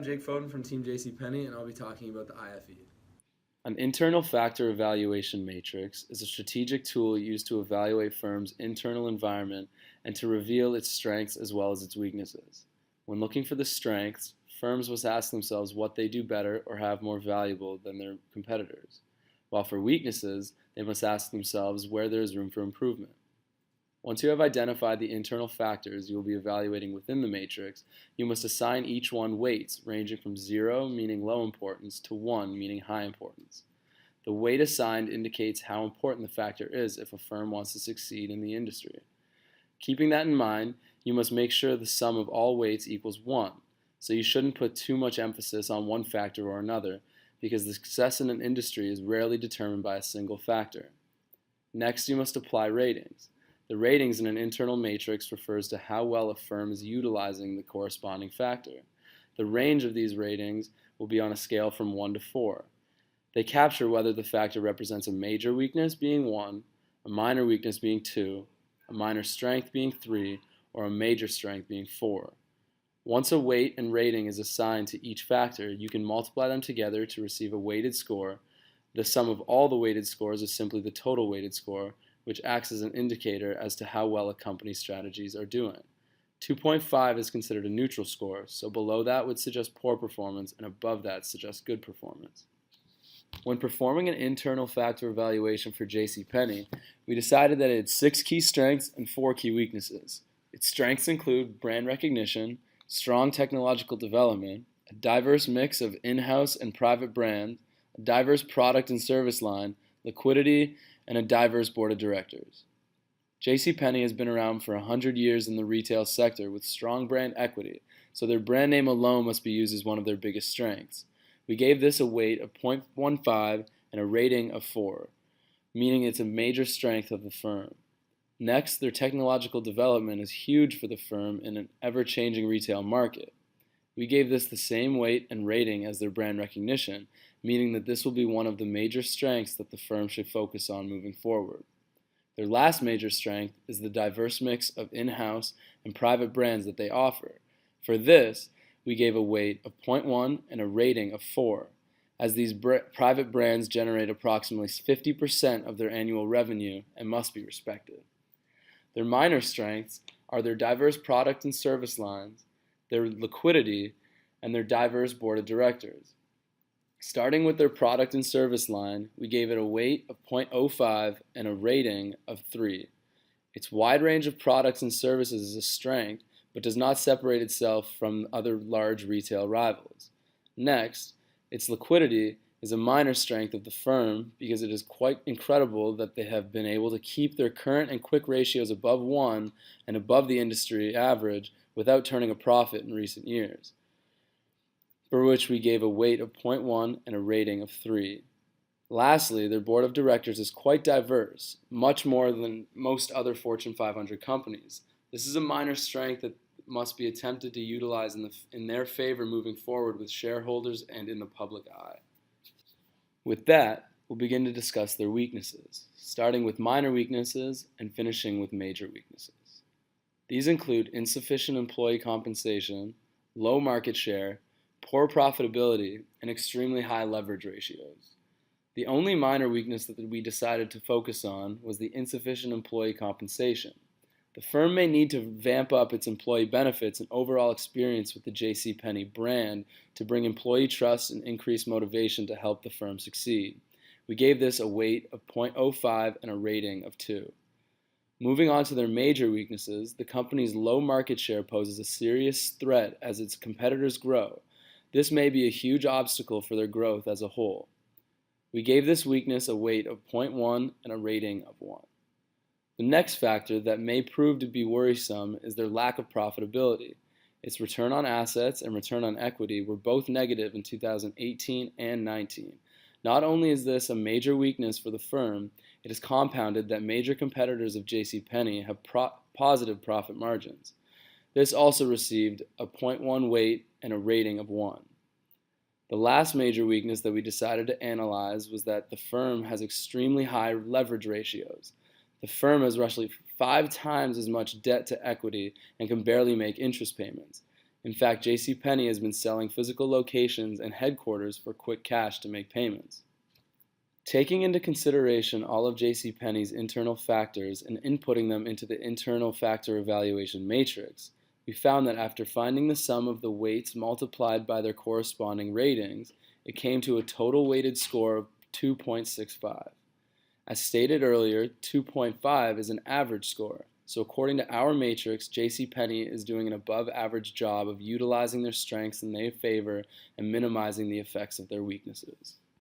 I'm Jake Foden from Team JCPenney, and I'll be talking about the IFE. An internal factor evaluation matrix is a strategic tool used to evaluate firms' internal environment and to reveal its strengths as well as its weaknesses. When looking for the strengths, firms must ask themselves what they do better or have more valuable than their competitors, while for weaknesses, they must ask themselves where there is room for improvement. Once you have identified the internal factors you will be evaluating within the matrix, you must assign each one weights ranging from 0, meaning low importance, to 1, meaning high importance. The weight assigned indicates how important the factor is if a firm wants to succeed in the industry. Keeping that in mind, you must make sure the sum of all weights equals 1, so you shouldn't put too much emphasis on one factor or another, because the success in an industry is rarely determined by a single factor. Next, you must apply ratings. The ratings in an internal matrix refers to how well a firm is utilizing the corresponding factor. The range of these ratings will be on a scale from 1 to 4. They capture whether the factor represents a major weakness being 1, a minor weakness being 2, a minor strength being 3, or a major strength being 4. Once a weight and rating is assigned to each factor, you can multiply them together to receive a weighted score. The sum of all the weighted scores is simply the total weighted score, which acts as an indicator as to how well a company's strategies are doing. 2.5 is considered a neutral score, so below that would suggest poor performance and above that suggests good performance. When performing an internal factor evaluation for JCPenney, we decided that it had 6 key strengths and 4 key weaknesses. Its strengths include brand recognition, strong technological development, a diverse mix of in-house and private brands, a diverse product and service line, liquidity, and a diverse board of directors. JCPenney has been around for 100 years in the retail sector with strong brand equity, so their brand name alone must be used as one of their biggest strengths. We gave this a weight of 0.15 and a rating of 4, meaning it's a major strength of the firm. Next, their technological development is huge for the firm in an ever-changing retail market. We gave this the same weight and rating as their brand recognition, meaning that this will be one of the major strengths that the firm should focus on moving forward. Their last major strength is the diverse mix of in-house and private brands that they offer. For this, we gave a weight of 0.1 and a rating of 4, as these private brands generate approximately 50% of their annual revenue and must be respected. Their minor strengths are their diverse product and service lines, their liquidity, and their diverse board of directors. Starting with their product and service line, we gave it a weight of 0.05 and a rating of 3. Its wide range of products and services is a strength, but does not separate itself from other large retail rivals. Next, its liquidity is a minor strength of the firm because it is quite incredible that they have been able to keep their current and quick ratios above 1 and above the industry average without turning a profit in recent years, for which we gave a weight of 0.1 and a rating of 3. Lastly, their board of directors is quite diverse, much more than most other Fortune 500 companies. This is a minor strength that must be attempted to utilize in their favor moving forward with shareholders and in the public eye. With that, we'll begin to discuss their weaknesses, starting with minor weaknesses and finishing with major weaknesses. These include insufficient employee compensation, low market share, poor profitability, and extremely high leverage ratios. The only minor weakness that we decided to focus on was the insufficient employee compensation. The firm may need to vamp up its employee benefits and overall experience with the JCPenney brand to bring employee trust and increase motivation to help the firm succeed. We gave this a weight of 0.05 and a rating of 2. Moving on to their major weaknesses, the company's low market share poses a serious threat as its competitors grow. This may be a huge obstacle for their growth as a whole. We gave this weakness a weight of 0.1 and a rating of 1. The next factor that may prove to be worrisome is their lack of profitability. Its return on assets and return on equity were both negative in 2018 and 19. Not only is this a major weakness for the firm, it is compounded that major competitors of JCPenney have positive profit margins. This also received a 0.1 weight and a rating of 1. The last major weakness that we decided to analyze was that the firm has extremely high leverage ratios. The firm has roughly 5 times as much debt to equity and can barely make interest payments. In fact, JCPenney has been selling physical locations and headquarters for quick cash to make payments. Taking into consideration all of JCPenney's internal factors and inputting them into the internal factor evaluation matrix, we found that after finding the sum of the weights multiplied by their corresponding ratings, it came to a total weighted score of 2.65. As stated earlier, 2.5 is an average score. So according to our matrix, JCPenney is doing an above average job of utilizing their strengths in their favor and minimizing the effects of their weaknesses.